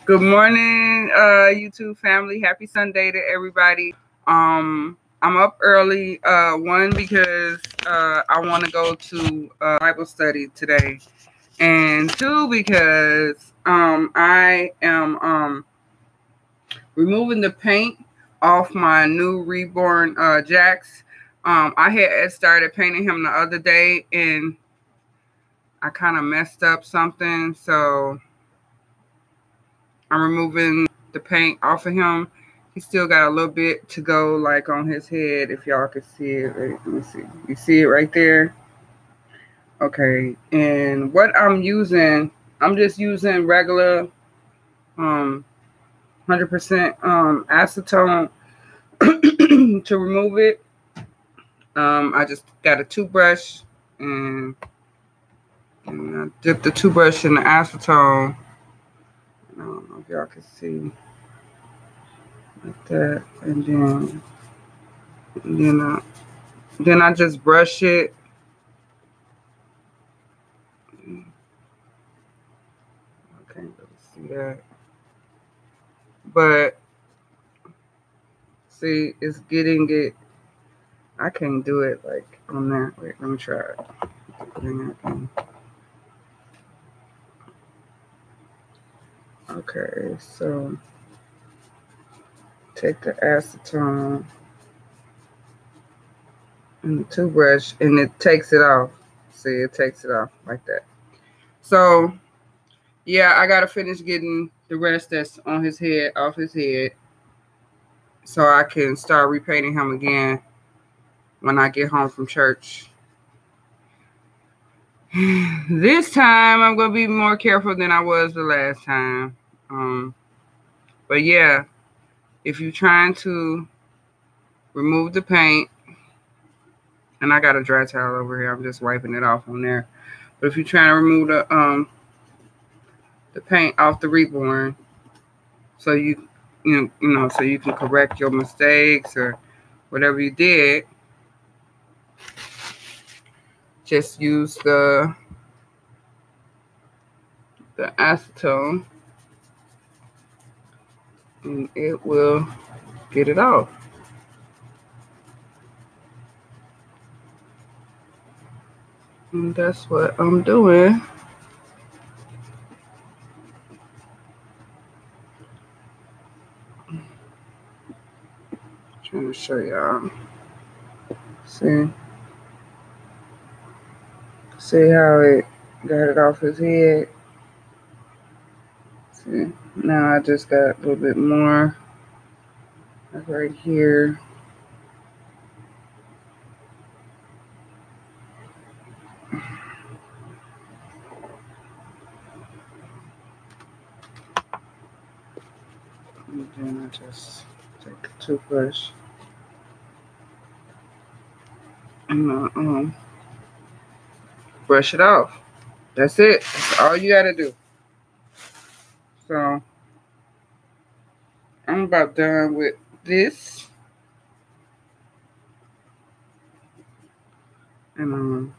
Good morning, YouTube family. Happy Sunday to everybody. I'm up early. One, because I want to go to Bible study today, and two, because I am removing the paint off my new reborn Jacks. I had started painting him the other day, and I kind of messed up something, so I'm removing the paint off of him. He still got a little bit to go, like on his head, if y'all can see it. Wait, let me see. You see it right there? Okay. And what I'm using, I'm just using regular 100% acetone to remove it. I just got a toothbrush and I dipped the toothbrush in the acetone. I don't know if y'all can see like that, and then I just brush it. I can't really see that, but see, it's getting it. I can't do it like on that. Wait, let me try it. Okay, so take the acetone and the toothbrush, and it takes it off. See, it takes it off like that. So, yeah, I gotta finish getting the rest that's on his head off his head, so I can start repainting him again when I get home from church. This time I'm gonna be more careful than I was the last time. But yeah, if you're trying to remove the paint, and I got a dry towel over here, I'm just wiping it off on there. But if you're trying to remove the paint off the reborn, so you know, so you can correct your mistakes or whatever you did, just use the acetone, and it will get it off. And that's what I'm doing. Trying to show y'all. See how it got it off his head. See, now I just got a little bit more, like right here. And then I just take a toothbrush and brush it off. That's it. That's all you gotta do. So I'm about done with this. And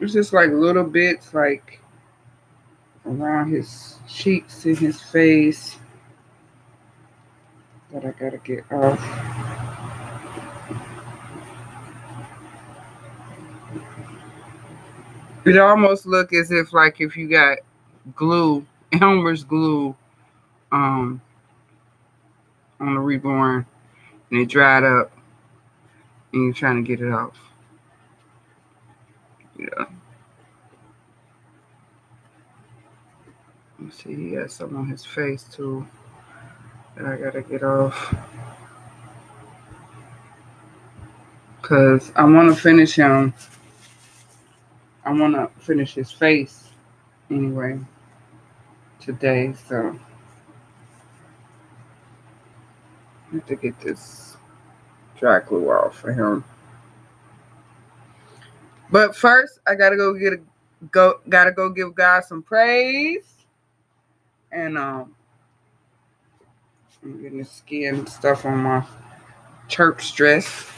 it's just like little bits, like around his cheeks and his face, that I gotta get off. It almost look as if, like, if you got glue, Elmer's glue, on the reborn, and it dried up, and you're trying to get it off. Yeah. Let's see, he has some on his face too that I gotta get off, because I want to finish him. I want to finish his face anyway today, so I have to get this dry glue off for him. But first, I gotta go give God some praise, and I'm getting the skin stuff on my church dress.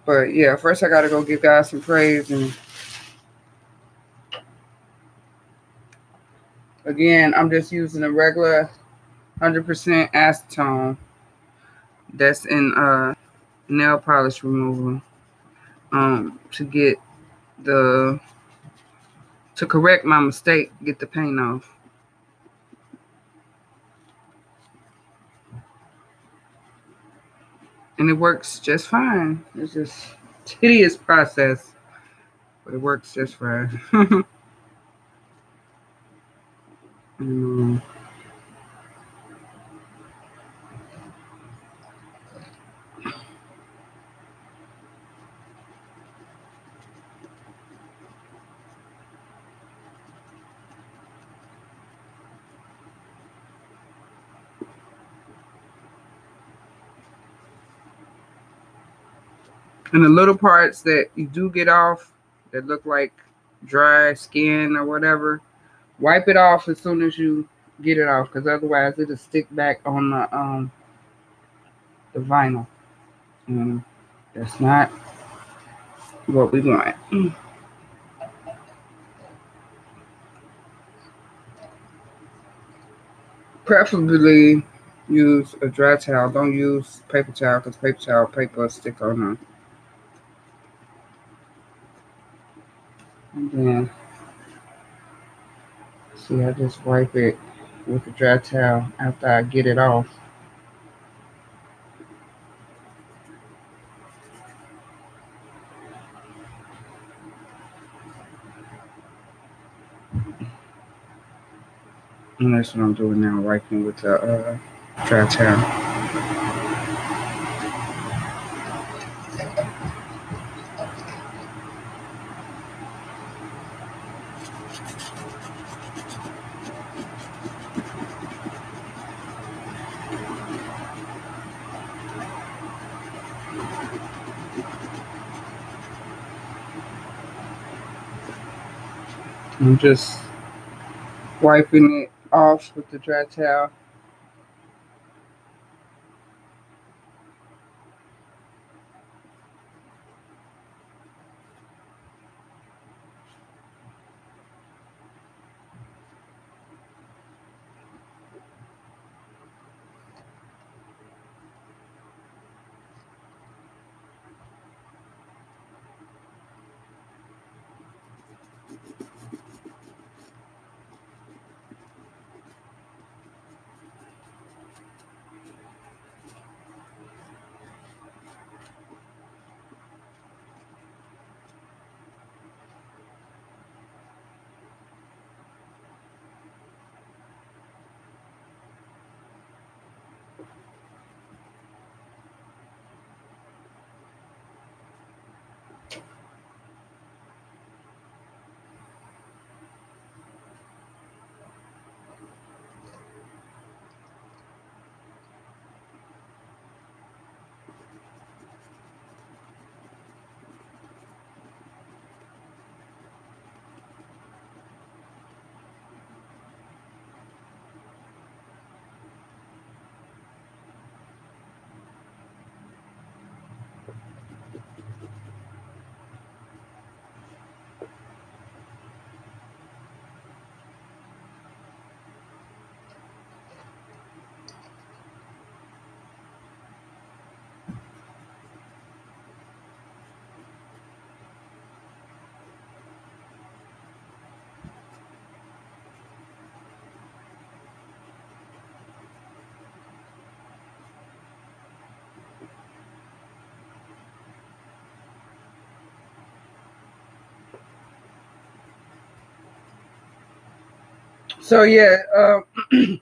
But yeah, first I gotta go give God some praise. And again, I'm just using a regular 100% acetone that's in nail polish remover to get to correct my mistake, get the paint off. And it works just fine. It's just a tedious process, but it works just fine. And the little parts that you do get off that look like dry skin or whatever, wipe it off as soon as you get it off, because otherwise it'll stick back on the vinyl. And that's not what we want. Preferably use a dry towel. Don't use paper towel, because paper will stick on them. And then, see, I just wipe it with a dry towel after I get it off. And that's what I'm doing now, wiping with the dry towel. I'm just wiping it off with the dry towel. So yeah, it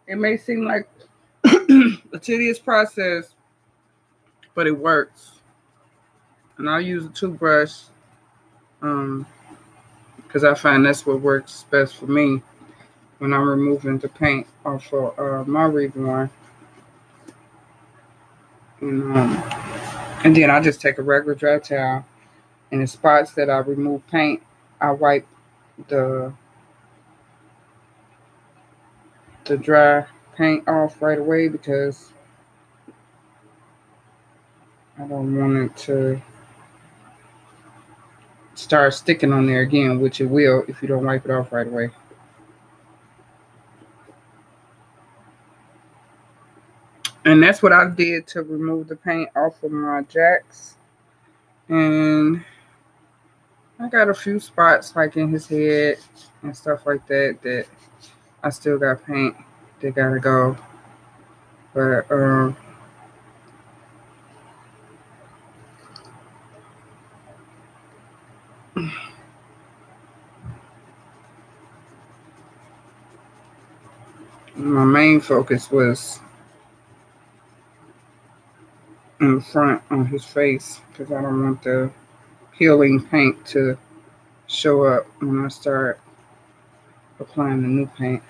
may seem like a tedious process, but it works. And I'll use a toothbrush because I find that's what works best for me when I'm removing the paint off of my reborn. And then I just take a regular dry towel, and the spots that I remove paint, I wipe the dry paint off right away because I don't want it to start sticking on there again, which it will if you don't wipe it off right away. And that's what I did to remove the paint off of my jacks. And I got a few spots like in his head and stuff like that that I still got paint that gotta go. But my main focus was in the front on his face because I don't want the peeling paint to show up when I start applying the new paint.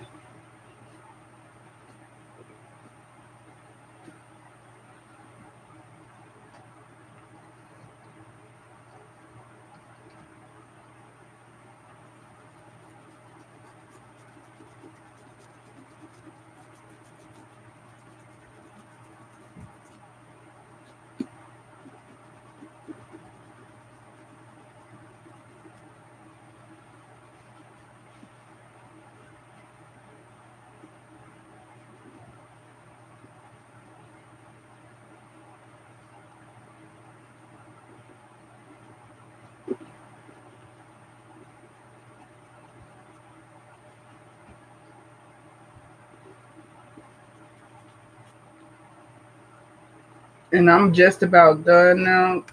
And I'm just about done now.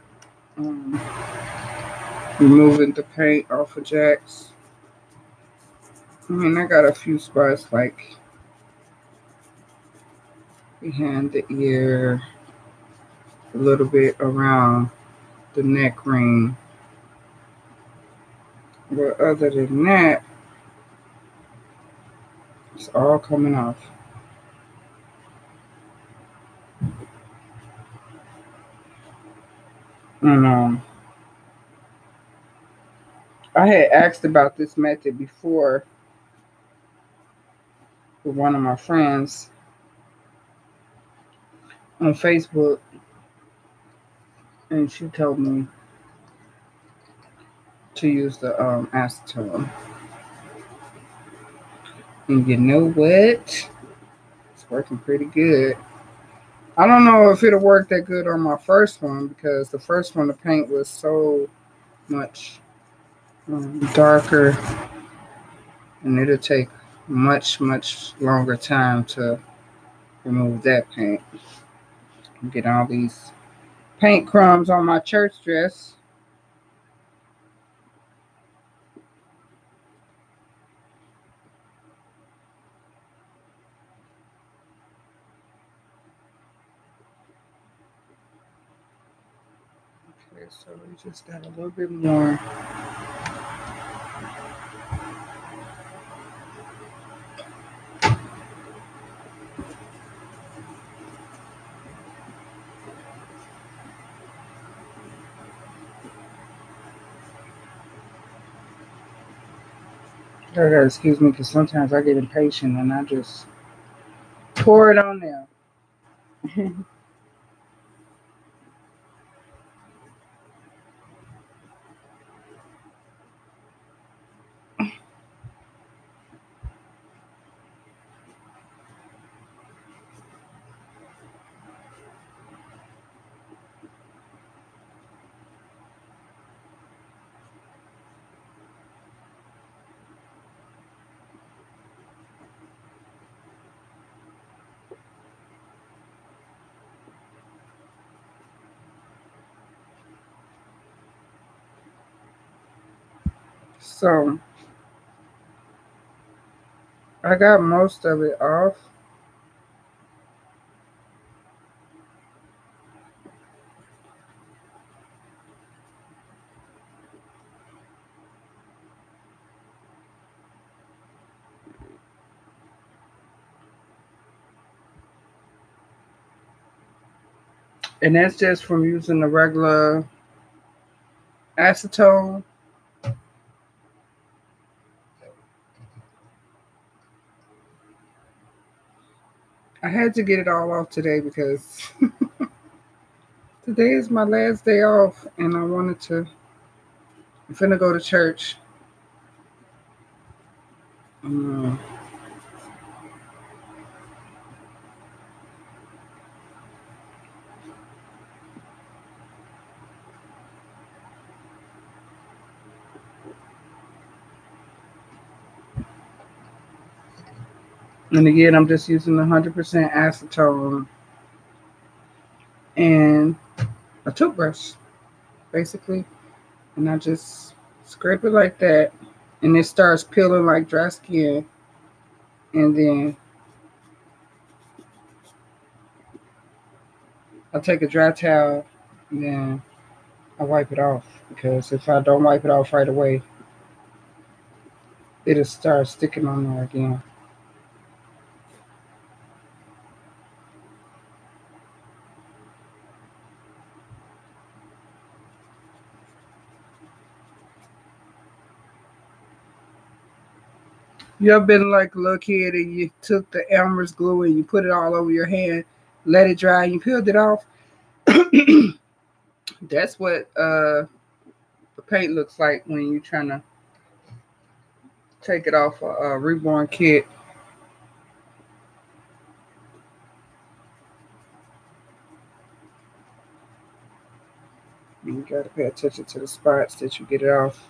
Um, Removing the paint off of Jack's. I mean, I got a few spots like behind the ear, a little bit around the neck ring. But other than that, it's all coming off. And I had asked about this method before with one of my friends on Facebook, and she told me to use the acetone. And you know what? It's working pretty good. I don't know if it'll work that good on my first one because the first one, the paint was so much darker, and it'll take much longer time to remove that paint. Get all these paint crumbs on my church dress. Okay, so we just got a little bit more. You gotta excuse me because sometimes I get impatient and I just pour it on there. So I got most of it off. And that's just from using the regular acetone. I had to get it all off today because today is my last day off, and I'm finna go to church. Um, and again, I'm just using 100% acetone and a toothbrush, basically. And I just scrape it like that, and it starts peeling like dry skin. And then I take a dry towel, and then I wipe it off, because if I don't wipe it off right away, it'll start sticking on there again. You ever been like a little kid and you took the Elmer's glue and you put it all over your hand, let it dry, and you peeled it off? That's what the paint looks like when you're trying to take it off a reborn kit. You gotta pay attention to the spots that you get it off,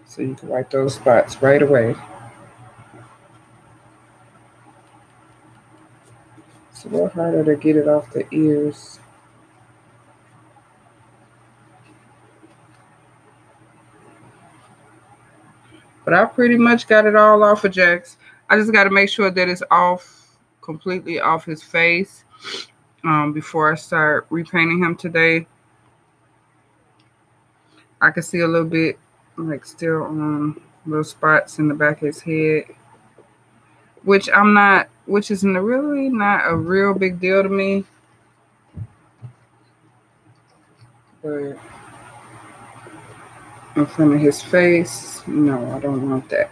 so you can wipe those spots right away. It's a little harder to get it off the ears. But I pretty much got it all off of Jax. I just got to make sure that it's off, completely off his face, before I start repainting him today. I can see a little bit, like still little spots in the back of his head, which is really not a real big deal to me. But in front of his face, no, I don't want that.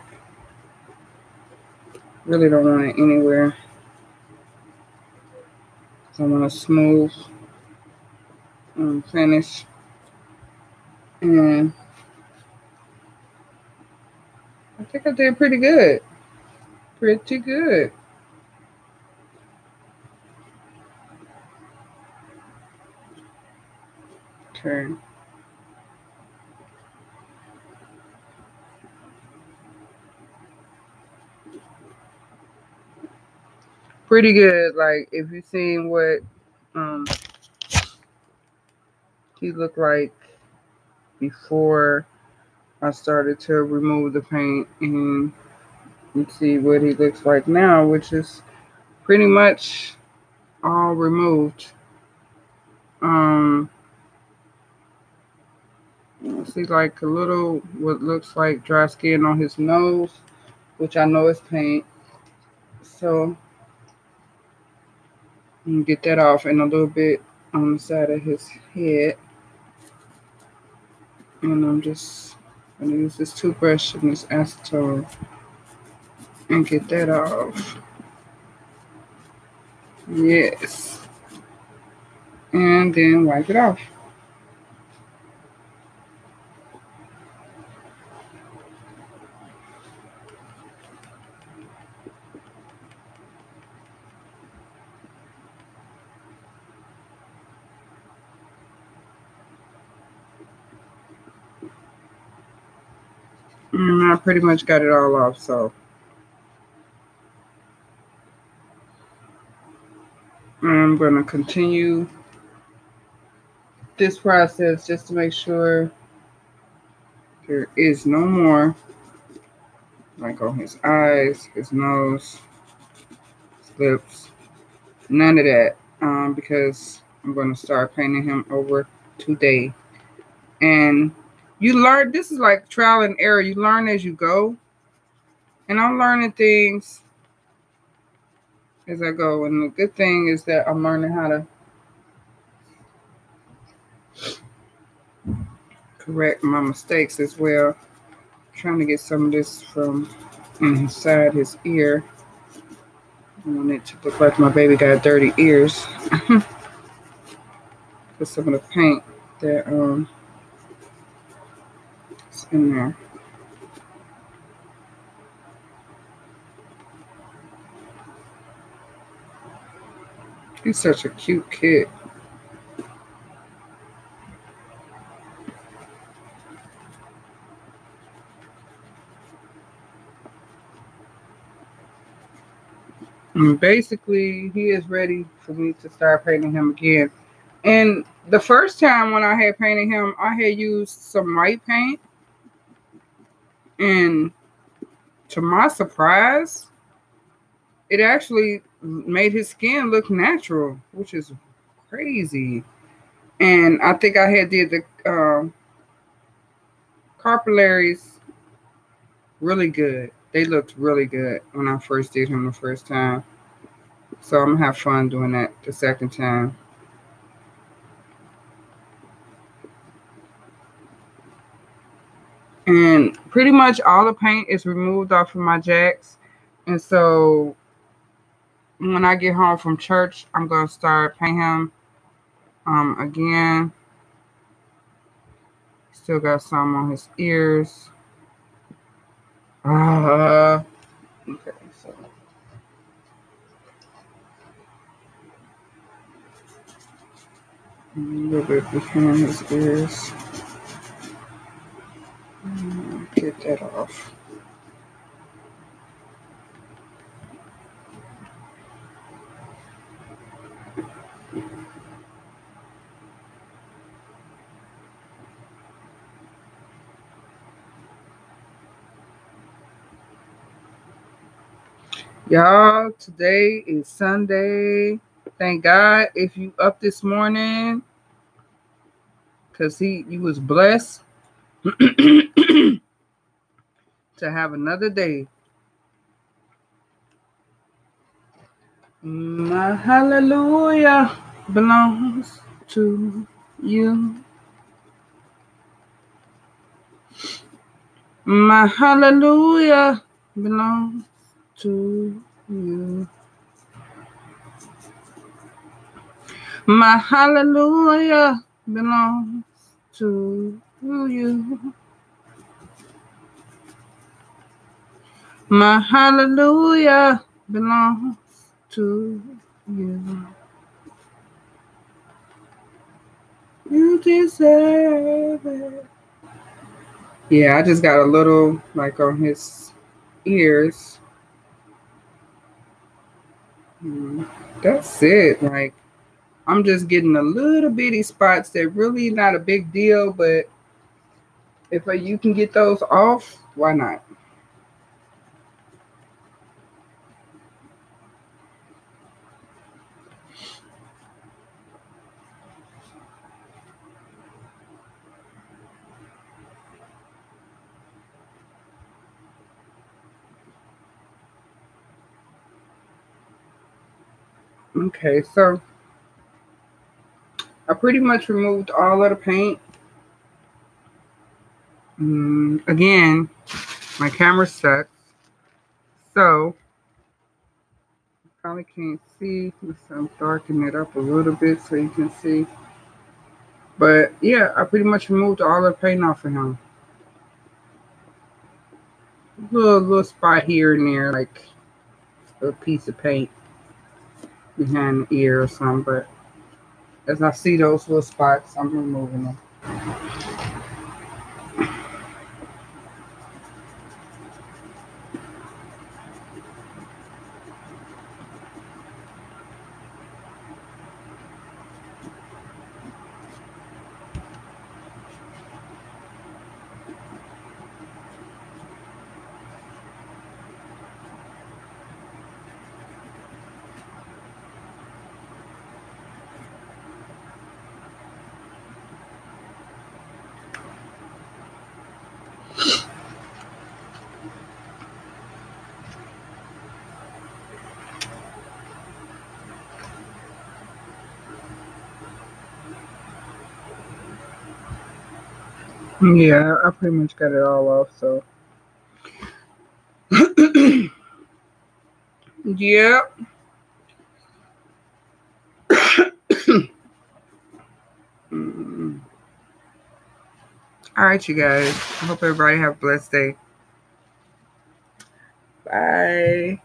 Really don't want it anywhere. I want a smooth finish. And I think I did pretty good. Pretty good. Okay. Pretty good. Like, if you've seen what he looked like before I started to remove the paint, and you see what he looks like now, which is pretty much all removed. I see like a little what looks like dry skin on his nose, which I know is paint. So you can get that off, and a little bit on the side of his head. And I'm just going to use this toothbrush and this acetone and get that off. Yes. And then wipe it off. And I pretty much got it all off, so I'm going to continue this process just to make sure there is no more, like on his eyes, his nose, his lips, none of that, because I'm going to start painting him over today. And you learn, this is like trial and error. You learn as you go. And I'm learning things as I go. And the good thing is that I'm learning how to correct my mistakes as well. I'm trying to get some of this from inside his ear. I want it to look like my baby got dirty ears. Put some of the paint that is in there. He's such a cute kid. And basically, he is ready for me to start painting him again. And the first time when I had painted him, I had used some white paint. And to my surprise, it actually made his skin look natural, which is crazy. And I think I had did the capillaries really good. They looked really good when I first did him the first time. So I'm going to have fun doing that the second time. And pretty much all the paint is removed off of my jacks. And so when I get home from church, I'm going to start painting him again. Still got some on his ears. Okay, so a little bit behind his ears. Get that off. Y'all, today is Sunday. Thank God if you up this morning, because you was blessed to have another day. My hallelujah belongs to you. My hallelujah belongs to you. My hallelujah belongs to you. My hallelujah belongs to you. You deserve it. Yeah, I just got a little like on his ears. That's it. Like, I'm just getting a little bitty spots that really not a big deal, but if you can get those off, why not? Okay, so I pretty much removed all of the paint. Again, my camera sucks, so you probably can't see. I'm darkening it up a little bit so you can see. But yeah, I pretty much removed all the paint off of him. Little spot here and there, like a piece of paint behind the ear or something. But as I see those little spots, I'm removing them. Yeah, I pretty much got it all off, so. Yep. All right, you guys. I hope everybody have a blessed day. Bye.